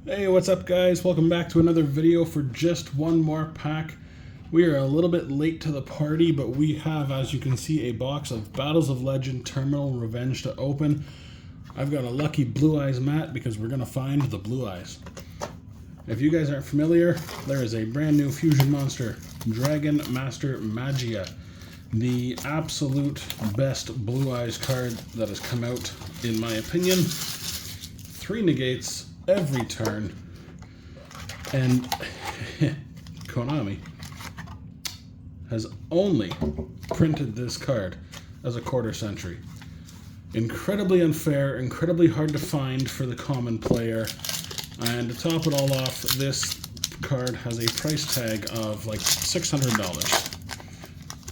Hey, what's up guys? Welcome back to another video for just one more pack. We are a little bit late to the party, but we have, as you can see, a box of Battles of Legend Terminal Revenge to open. I've got a lucky Blue Eyes mat because we're going to find the Blue Eyes. If you guys aren't familiar, there is a brand new fusion monster, Dragon Master Magia. The absolute best Blue Eyes card that has come out, in my opinion. 3 negates every turn, and Konami has only printed this card as a quarter century. Incredibly unfair, incredibly hard to find for the common player, and to top it all off, this card has a price tag of like $600.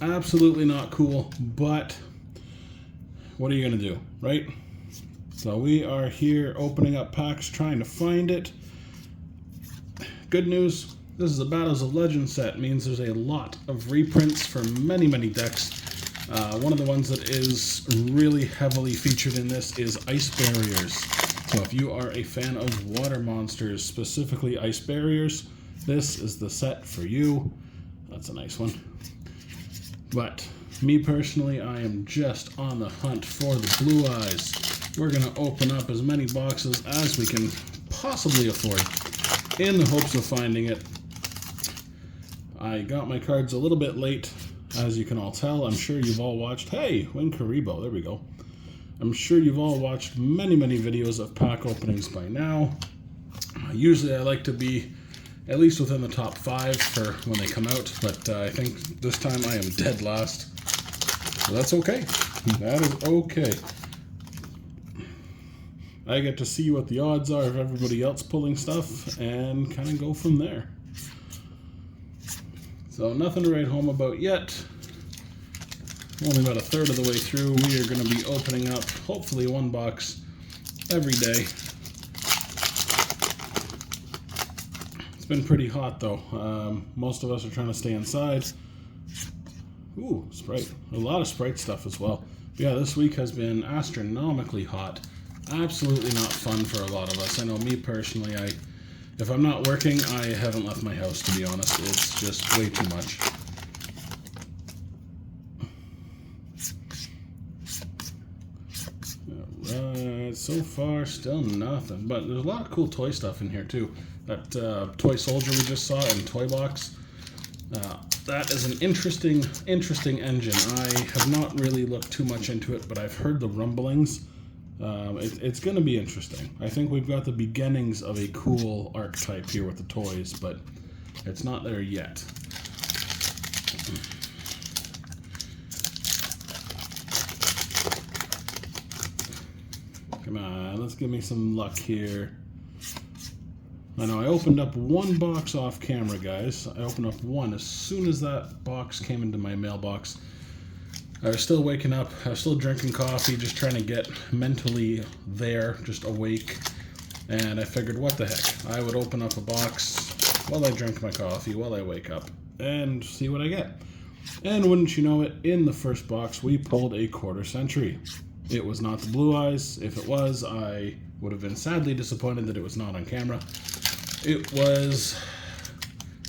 Absolutely not cool, but what are you gonna do, right? So we are here opening up packs, trying to find it. Good news, this is a Battles of Legend set. It means there's a lot of reprints for many, many decks. One of the ones that is really heavily featured in this is Ice Barriers. So if you are a fan of water monsters, specifically Ice Barriers, this is the set for you. That's a nice one. But me personally, I am just on the hunt for the Blue Eyes. We're going to open up as many boxes as we can possibly afford in the hopes of finding it. I got my cards a little bit late, as you can all tell. I'm sure you've all watched, hey, Winkaribo, there we go. I'm sure you've all watched many, many videos of pack openings by now. Usually I like to be at least within the top 5 for when they come out, but I think this time I am dead last. So that's okay. That is okay. I get to see what the odds are of everybody else pulling stuff and kind of go from there. So nothing to write home about yet. Only about a third of the way through. We are going to be opening up hopefully one box every day. It's been pretty hot though. Most of us are trying to stay inside. Ooh, Sprite. A lot of Sprite stuff as well. But yeah, this week has been astronomically hot. Absolutely not fun for a lot of us. I know me personally, if I'm not working, I haven't left my house, to be honest. It's just way too much. Alright, so far still nothing, but there's a lot of cool toy stuff in here too. That toy soldier we just saw in Toy Box. That is an interesting engine. I have not really looked too much into it, but I've heard the rumblings. It's going to be interesting. I think we've got the beginnings of a cool archetype here with the toys, but it's not there yet. Come on, let's give me some luck here. I know I opened up one box off camera, guys. I opened up one as soon as that box came into my mailbox. I was still waking up, I was still drinking coffee, just trying to get mentally there, just awake. And I figured, what the heck, I would open up a box while I drink my coffee, while I wake up, and see what I get. And wouldn't you know it, in the first box, we pulled a quarter century. It was not the Blue Eyes. If it was, I would have been sadly disappointed that it was not on camera. It was,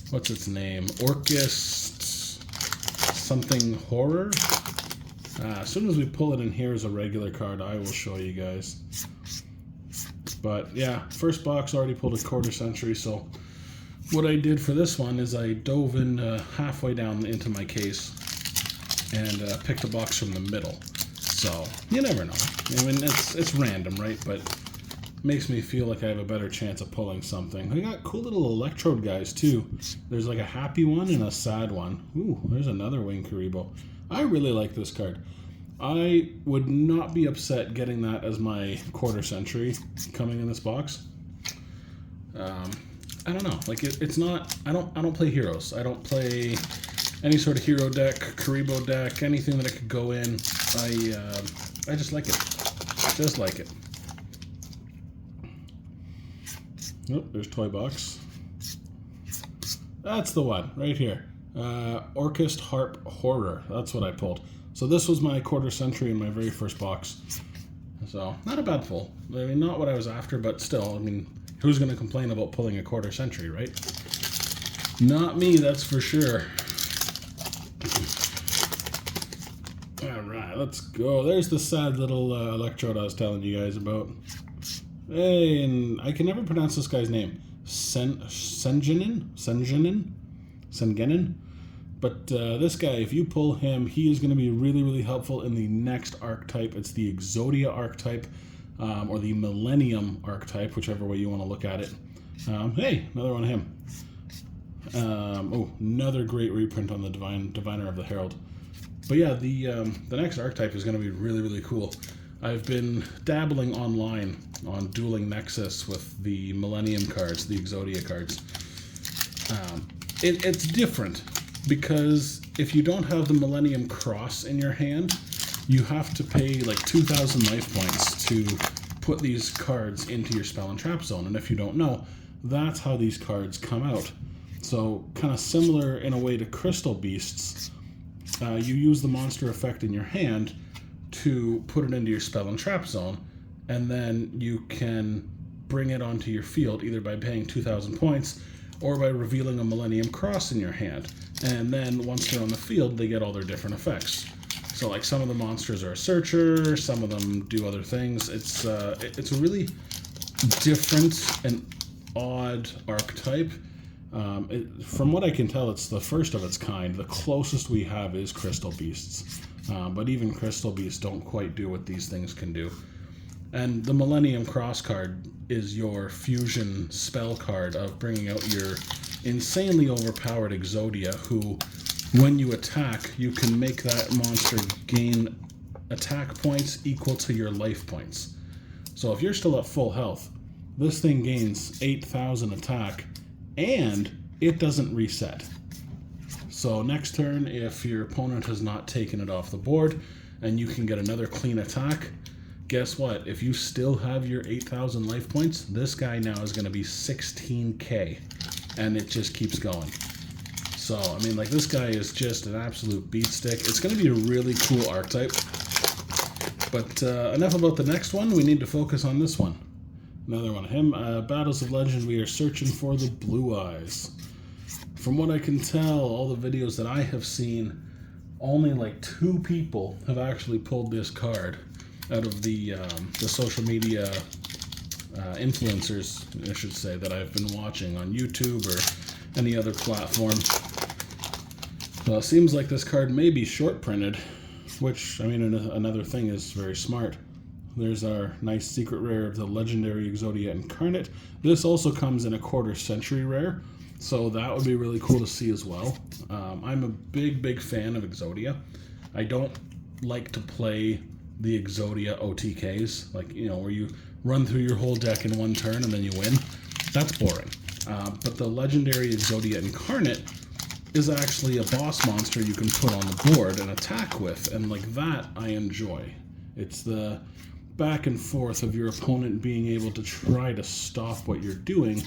what's its name? Orchist something horror? As soon as we pull it in here as a regular card, I will show you guys. But yeah, first box already pulled a quarter century, so what I did for this one is I dove in halfway down into my case and picked a box from the middle. So, you never know. I mean, it's random, right? But makes me feel like I have a better chance of pulling something. We got cool little electrode guys, too. There's like a happy one and a sad one. Ooh, there's another Winkaribo. I really like this card. I would not be upset getting that as my quarter century coming in this box. I don't know. Like it's not. I don't play heroes. I don't play any sort of hero deck, Karibo deck, anything that I could go in. I just like it. Just like it. Oh, there's Toy Box. That's the one right here. Orchist Harp Horror. That's what I pulled. So this was my quarter century in my very first box. So not a bad pull. I mean, not what I was after, but still, I mean, Who's going to complain about pulling a quarter century, right? Not me, that's for sure. Alright, let's go. There's the sad little electrode I was telling you guys about. Hey, and I can never pronounce this guy's name. Sengenin? But this guy, if you pull him, he is going to be really, really helpful in the next archetype. It's the Exodia archetype, or the Millennium archetype, whichever way you want to look at it. Hey, another one of him. Oh, another great reprint on the Diviner of the Herald. But yeah, the next archetype is going to be really, really cool. I've been dabbling online on Dueling Nexus with the Millennium cards, the Exodia cards. It's different, because if you don't have the Millennium Cross in your hand, you have to pay like 2,000 life points to put these cards into your spell and trap zone. And if you don't know, that's how these cards come out. So kind of similar in a way to Crystal Beasts, you use the monster effect in your hand to put it into your spell and trap zone, and then you can bring it onto your field either by paying 2,000 points or by revealing a Millennium Cross in your hand. And then once they're on the field, they get all their different effects. So like some of the monsters are a searcher, some of them do other things. It's a really different and odd archetype. From what I can tell, it's the first of its kind. The closest we have is Crystal Beasts. But even Crystal Beasts don't quite do what these things can do. And the Millennium Cross card is your fusion spell card of bringing out your insanely overpowered Exodia, who, when you attack, you can make that monster gain attack points equal to your life points. So if you're still at full health, this thing gains 8,000 attack, and it doesn't reset. So next turn, if your opponent has not taken it off the board, and you can get another clean attack, guess what? If you still have your 8,000 life points, this guy now is going to be 16k, and it just keeps going. So, I mean, like, this guy is just an absolute beat stick. It's going to be a really cool archetype. But enough about the next one. We need to focus on this one. Another one of him. Battles of Legend, we are searching for the Blue Eyes. From what I can tell, all the videos that I have seen, only like 2 people have actually pulled this card out of the social media influencers, I should say, that I've been watching on YouTube or any other platform. Well, it seems like this card may be short printed, which, I mean, another thing is very smart. There's our nice secret rare of the legendary Exodia Incarnate. This also comes in a quarter century rare, so that would be really cool to see as well. I'm a big fan of Exodia. I don't like to play the Exodia OTKs, like, you know, where you run through your whole deck in one turn and then you win. That's boring. But the legendary Exodia Incarnate is actually a boss monster you can put on the board and attack with, and like that I enjoy. It's the back and forth of your opponent being able to try to stop what you're doing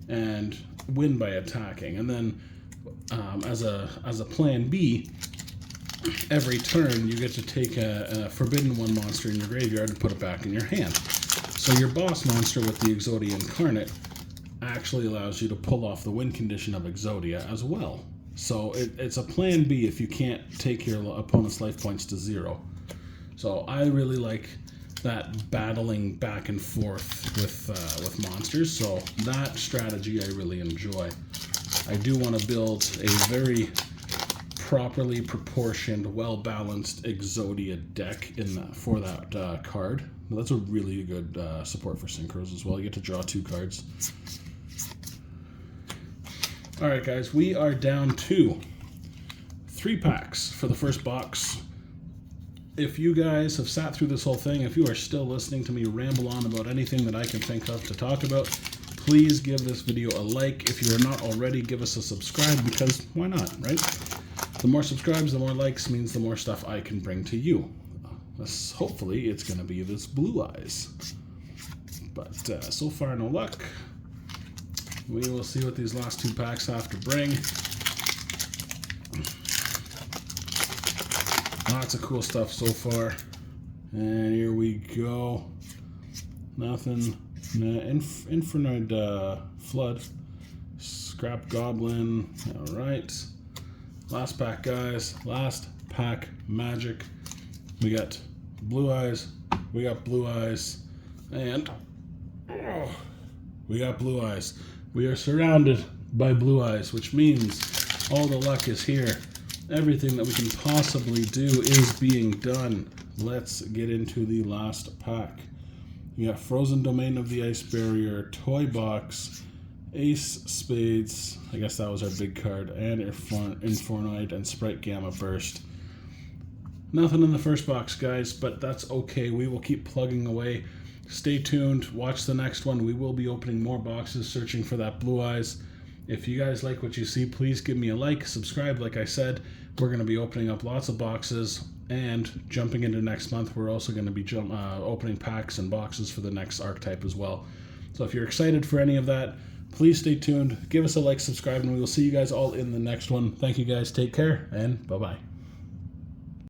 and win by attacking. And then as a plan B, every turn you get to take a Forbidden One monster in your graveyard and put it back in your hand. So your boss monster with the Exodia Incarnate actually allows you to pull off the win condition of Exodia as well. So it's a plan B if you can't take your opponent's life points to 0. So I really like that battling back and forth with monsters. So that strategy I really enjoy. I do want to build a very properly proportioned, well-balanced Exodia deck for that card. Well, that's a really good support for synchros as well. You get to draw 2 cards. Alright guys, we are down to 3 packs for the first box. If you guys have sat through this whole thing, if you are still listening to me ramble on about anything that I can think of to talk about, please give this video a like. If you are not already, give us a subscribe, because why not, right? The more subscribes, the more likes means the more stuff I can bring to you. Hopefully it's going to be this Blue Eyes. But so far no luck. We will see what these last 2 packs have to bring. Lots of cool stuff so far. And here we go. Nothing. Infernoid Flood. Scrap Goblin. Alright. Last pack, guys. Last pack magic. We got Blue Eyes. We got Blue Eyes. And we got Blue Eyes. We are surrounded by Blue Eyes, which means all the luck is here. Everything that we can possibly do is being done. Let's get into the last pack. We got Frozen Domain of the Ice Barrier, Toy Box, Ace Spades, I guess that was our big card, and Infernoid and Sprite Gamma Burst. Nothing in the first box, guys, but that's okay. We will keep plugging away. Stay tuned. Watch the next one. We will be opening more boxes, searching for that Blue Eyes. If you guys like what you see, please give me a like, subscribe. Like I said, we're going to be opening up lots of boxes, and jumping into next month, we're also going to be opening packs and boxes for the next archetype as well. So if you're excited for any of that, please stay tuned. Give us a like, subscribe, and we will see you guys all in the next one. Thank you guys. Take care, and bye-bye.